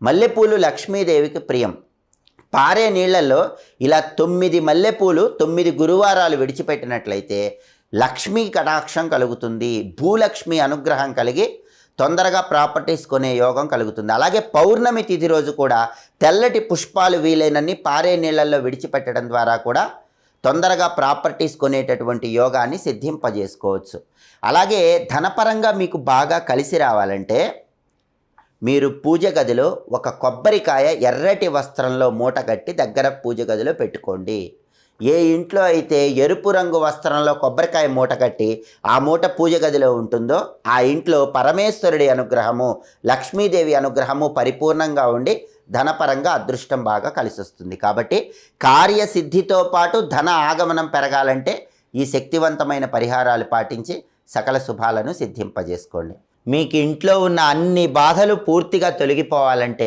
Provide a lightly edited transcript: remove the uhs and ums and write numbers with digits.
మల్లెపూలు లక్ష్మీదేవికి ప్రియం. పారే నీళ్లలో ఇలా 9 మల్లెపూలు 9 గురువారాలు విడిచిపెట్టినట్లయితే లక్ష్మీ కటాక్షం కలుగుతుంది, భూలక్ష్మి అనుగ్రహం కలిగి తొందరగా ప్రాపర్టీస్ కొనే యోగం కలుగుతుంది. అలాగే పౌర్ణమి తిథి రోజు కూడా తెల్లటి పుష్పాలు వీలైనన్ని పారే నీళ్లలో విడిచిపెట్టడం ద్వారా కూడా తొందరగా ప్రాపర్టీస్ కొనేటటువంటి యోగాన్ని సిద్ధింపజేసుకోవచ్చు. అలాగే ధనపరంగా మీకు బాగా కలిసి రావాలంటే మీరు పూజ గదిలో ఒక కొబ్బరికాయ ఎర్రటి వస్త్రంలో మూట కట్టి దగ్గర పూజ గదిలో పెట్టుకోండి. ఏ ఇంట్లో అయితే ఎరుపు రంగు వస్త్రంలో కొబ్బరికాయ మూట కట్టి ఆ మూట పూజ గదిలో ఉంటుందో ఆ ఇంట్లో పరమేశ్వరుడి అనుగ్రహము, లక్ష్మీదేవి అనుగ్రహము పరిపూర్ణంగా ఉండి ధనపరంగా అదృష్టం బాగా కలిసి వస్తుంది. కాబట్టి కార్యసిద్ధితో పాటు ధన ఆగమనం పెరగాలంటే ఈ శక్తివంతమైన పరిహారాలు పాటించి సకల శుభాలను సిద్ధింపజేసుకోండి. మీకు ఇంట్లో ఉన్న అన్ని బాధలు పూర్తిగా తొలగిపోవాలంటే